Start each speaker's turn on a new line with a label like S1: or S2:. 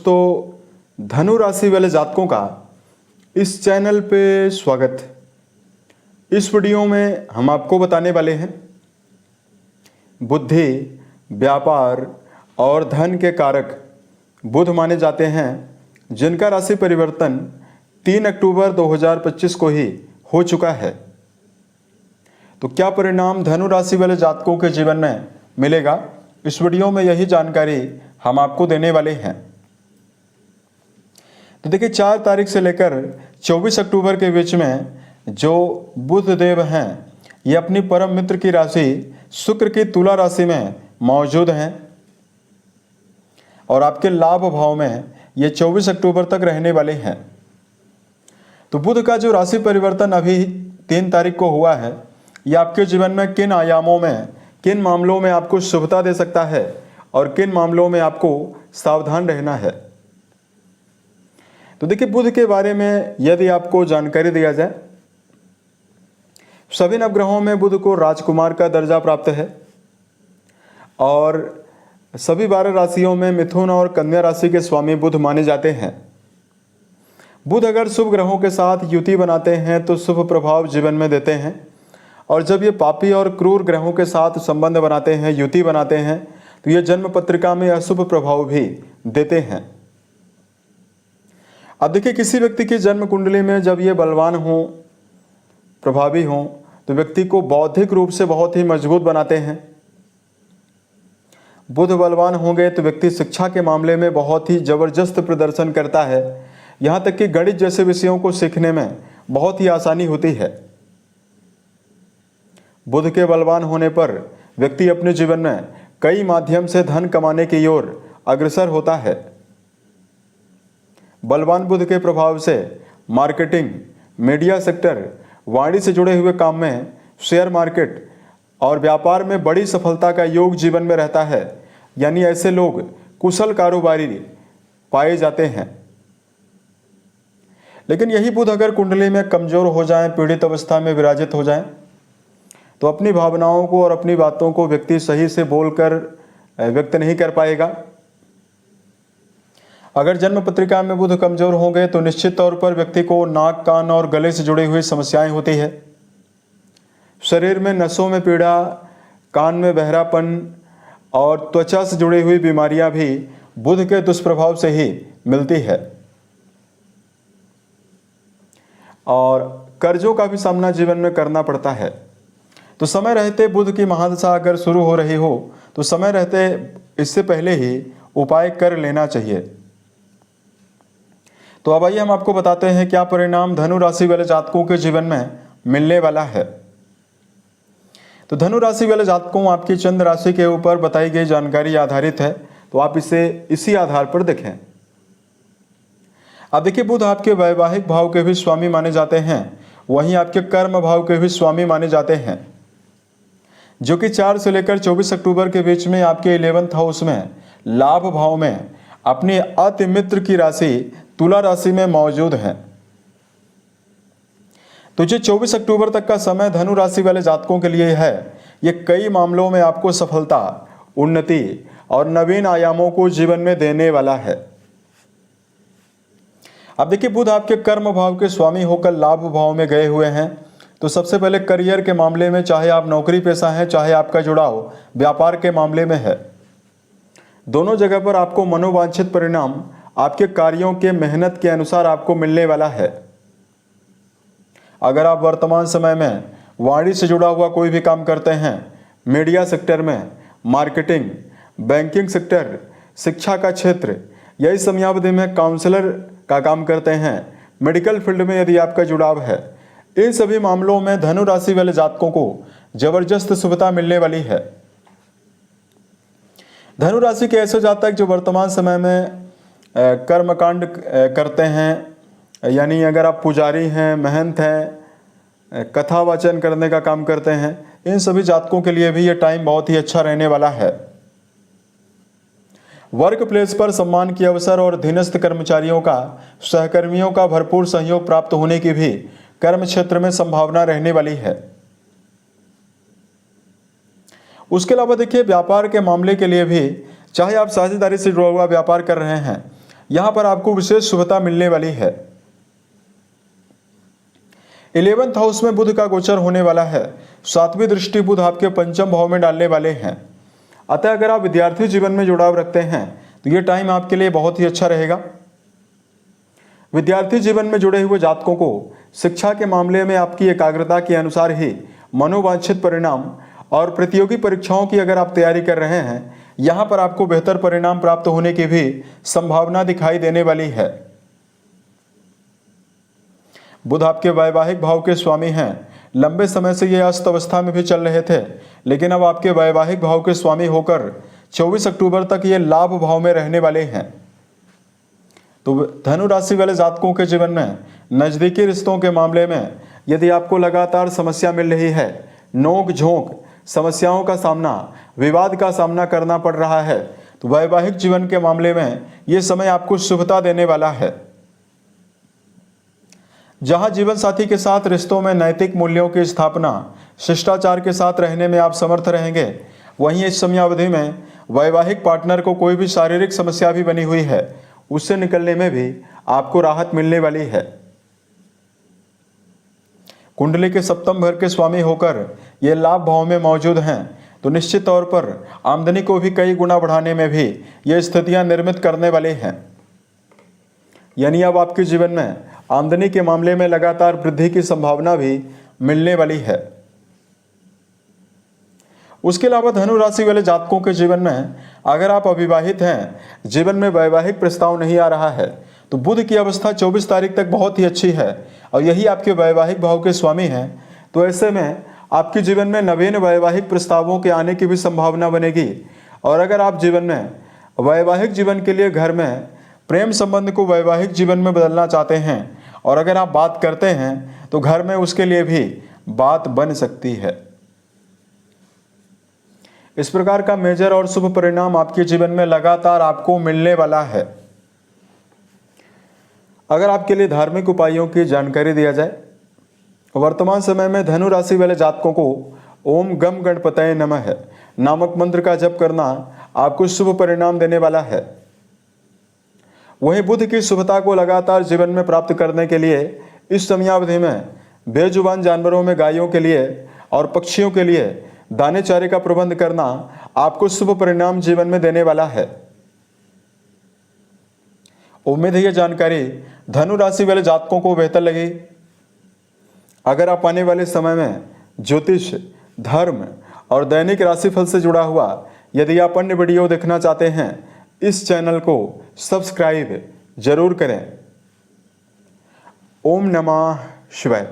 S1: दोस्तों, धनु राशि वाले जातकों का इस चैनल पे स्वागत। इस वीडियो में हम आपको बताने वाले हैं बुद्धि, व्यापार और धन के कारक बुध माने जाते हैं, जिनका राशि परिवर्तन 3 अक्टूबर 2025 को ही हो चुका है। तो क्या परिणाम धनु राशि वाले जातकों के जीवन में मिलेगा, इस वीडियो में यही जानकारी हम आपको देने वाले हैं। तो देखिए, 4 तारीख से लेकर 24 अक्टूबर के बीच में जो बुध देव हैं, ये अपनी परम मित्र की राशि शुक्र की तुला राशि में मौजूद हैं और आपके लाभ भाव में ये 24 अक्टूबर तक रहने वाले हैं। तो बुध का जो राशि परिवर्तन अभी 3 तारीख को हुआ है, ये आपके जीवन में किन आयामों में, किन मामलों में आपको शुभता दे सकता है और किन मामलों में आपको सावधान रहना है। तो देखिए, बुध के बारे में यदि आपको जानकारी दिया जाए, सभी नवग्रहों में बुध को राजकुमार का दर्जा प्राप्त है और सभी 12 राशियों में मिथुन और कन्या राशि के स्वामी बुध माने जाते हैं। बुध अगर शुभ ग्रहों के साथ युति बनाते हैं तो शुभ प्रभाव जीवन में देते हैं, और जब ये पापी और क्रूर ग्रहों के साथ संबंध बनाते हैं, युति बनाते हैं, तो ये जन्म पत्रिका में अशुभ प्रभाव भी देते हैं। अब देखिए, किसी व्यक्ति की जन्म कुंडली में जब ये बलवान हों, प्रभावी हों, तो व्यक्ति को बौद्धिक रूप से बहुत ही मजबूत बनाते हैं। बुध बलवान होंगे तो व्यक्ति शिक्षा के मामले में बहुत ही जबरदस्त प्रदर्शन करता है, यहाँ तक कि गणित जैसे विषयों को सीखने में बहुत ही आसानी होती है। बुध के बलवान होने पर व्यक्ति अपने जीवन में कई माध्यम से धन कमाने की ओर अग्रसर होता है। बलवान बुध के प्रभाव से मार्केटिंग, मीडिया सेक्टर, वाणिज्य से जुड़े हुए काम में, शेयर मार्केट और व्यापार में बड़ी सफलता का योग जीवन में रहता है। यानी ऐसे लोग कुशल कारोबारी पाए जाते हैं। लेकिन यही बुध अगर कुंडली में कमजोर हो जाएं, पीड़ित अवस्था में विराजित हो जाएं, तो अपनी भावनाओं को और अपनी बातों को व्यक्ति सही से बोलकर व्यक्त नहीं कर पाएगा। अगर जन्म पत्रिका में बुध कमजोर होंगे तो निश्चित तौर पर व्यक्ति को नाक, कान और गले से जुड़ी हुई समस्याएं होती है। शरीर में नसों में पीड़ा, कान में बहरापन और त्वचा से जुड़ी हुई बीमारियां भी बुध के दुष्प्रभाव से ही मिलती है। और कर्जों का भी सामना जीवन में करना पड़ता है। तो समय रहते बुध की महादशा अगर शुरू हो रही हो तो समय रहते इससे पहले ही उपाय कर लेना चाहिए। तो अब आइए हम आपको बताते हैं क्या परिणाम धनु राशि वाले जातकों के जीवन में मिलने वाला है। तो धनु राशि वाले जातकों, आपकी चंद्र राशि के ऊपर बताई गई जानकारी आधारित है, तो आप इसे इसी आधार पर देखें। अब देखिए, बुध आपके वैवाहिक भाव के भी स्वामी माने जाते हैं, वहीं आपके कर्म भाव के भी स्वामी माने जाते हैं, जो कि 4 से लेकर 24 अक्टूबर के बीच में आपके 11th हाउस में लाभ भाव में अपनी अति मित्र की राशि तुला राशि में मौजूद हैं। तो जो 24 अक्टूबर तक का समय धनु राशि वाले जातकों के लिए है, ये कई मामलों में आपको सफलता, उन्नति और नवीन आयामों को जीवन में देने वाला है। अब देखिए, बुध आपके कर्म भाव के स्वामी होकर लाभ भाव में गए हुए हैं। तो सबसे पहले करियर के मामले में, चाहे आप नौकरी पेशा हैं, चाहे आपका जुड़ाव व्यापार के मामले में है, दोनों जगह पर आपको मनोवांछित परिणाम आपके कार्यों के मेहनत के अनुसार आपको मिलने वाला है। अगर आप वर्तमान समय में वाणिज्य से जुड़ा हुआ कोई भी काम करते हैं, मीडिया सेक्टर में, मार्केटिंग, बैंकिंग सेक्टर, शिक्षा का क्षेत्र या इस समयावधि में काउंसलर का काम करते हैं, मेडिकल फील्ड में यदि आपका जुड़ाव है, इन सभी मामलों में धनु राशि वाले जातकों को जबरदस्त शुभता मिलने वाली है। धनु राशि के ऐसे जातक जो वर्तमान समय में कर्मकांड करते हैं, यानी अगर आप पुजारी हैं, महंत हैं, कथा वाचन करने का काम करते हैं, इन सभी जातकों के लिए भी ये टाइम बहुत ही अच्छा रहने वाला है। वर्क प्लेस पर सम्मान के अवसर और अधीनस्थ कर्मचारियों का, सहकर्मियों का भरपूर सहयोग प्राप्त होने की भी कर्म क्षेत्र में संभावना रहने वाली है। उसके अलावा देखिए, व्यापार के मामले के लिए भी, चाहे आप साझेदारी से जुड़ा हुआ व्यापार कर रहे हैं यहां पर आपको विशेष शुभता मिलने वाली है। 11th हाउस में बुध का गोचर होने वाला है। 7वीं दृष्टि बुध आपके पंचम भाव में डालने वाले हैं। अतः अगर आप विद्यार्थी जीवन में जुड़ाव रखते हैं तो ये टाइम आपके लिए बहुत ही अच्छा रहेगा। विद्यार्थी जीवन में जुड़े हुए जातकों को शिक्षा के मामले में आपकी एकाग्रता के अनुसार ही मनोवांछित परिणाम और प्रतियोगी परीक्षाओं की अगर आप तैयारी कर रहे हैं, यहाँ पर आपको बेहतर परिणाम प्राप्त होने की भी संभावना दिखाई देने वाली है। बुध आपके वैवाहिक भाव के स्वामी हैं। लंबे समय से ये अस्त अवस्था में भी चल रहे थे, लेकिन अब आपके वैवाहिक भाव के स्वामी होकर 24 अक्टूबर तक ये लाभ भाव में रहने वाले हैं। तो धनु राशि वाले जातकों के जीवन में नज़दीकी रिश्तों के मामले में यदि आपको लगातार समस्या मिल रही है, नोक झोंक समस्याओं का सामना, विवाद का सामना करना पड़ रहा है, तो वैवाहिक जीवन के मामले में ये समय आपको शुभता देने वाला है। जहां जीवन साथी के साथ रिश्तों में नैतिक मूल्यों की स्थापना, शिष्टाचार के साथ रहने में आप समर्थ रहेंगे, वहीं इस समयावधि में वैवाहिक पार्टनर को कोई भी शारीरिक समस्या भी बनी हुई है, उससे निकलने में भी आपको राहत मिलने वाली है। कुंडली के सप्तम घर के स्वामी होकर ये लाभ भाव में मौजूद हैं, तो निश्चित तौर पर आमदनी को भी कई गुना बढ़ाने में भी ये स्थितियां निर्मित करने वाले हैं। यानी अब आपके जीवन में आमदनी के मामले में लगातार वृद्धि की संभावना भी मिलने वाली है। उसके अलावा धनु राशि वाले जातकों के जीवन में अगर आप अविवाहित हैं, जीवन में वैवाहिक प्रस्ताव नहीं आ रहा है, तो बुध की अवस्था 24 तारीख तक बहुत ही अच्छी है और यही आपके वैवाहिक भाव के स्वामी हैं। तो ऐसे में आपके जीवन में नवीन वैवाहिक प्रस्तावों के आने की भी संभावना बनेगी। और अगर आप जीवन में वैवाहिक जीवन के लिए घर में प्रेम संबंध को वैवाहिक जीवन में बदलना चाहते हैं और अगर आप बात करते हैं तो घर में उसके लिए भी बात बन सकती है। इस प्रकार का मेजर और शुभ परिणाम आपके जीवन में लगातार आपको मिलने वाला है। अगर आपके लिए धार्मिक उपायों की जानकारी दिया जाए, वर्तमान समय में धनु राशि वाले जातकों को ओम गम गणपतये नमः नामक मंत्र का जप करना आपको शुभ परिणाम देने वाला है। वहीं बुध की शुभता को लगातार जीवन में प्राप्त करने के लिए इस समयावधि में बेजुबान जानवरों में गायों के लिए और पक्षियों के लिए दाने चारे का प्रबंध करना आपको शुभ परिणाम जीवन में देने वाला है। उम्मीद है यह जानकारी धनु राशि वाले जातकों को बेहतर लगी। अगर आप आने वाले समय में ज्योतिष, धर्म और दैनिक राशिफल से जुड़ा हुआ यदि आप अन्य वीडियो देखना चाहते हैं, इस चैनल को सब्सक्राइब जरूर करें। ओम नमः शिवाय।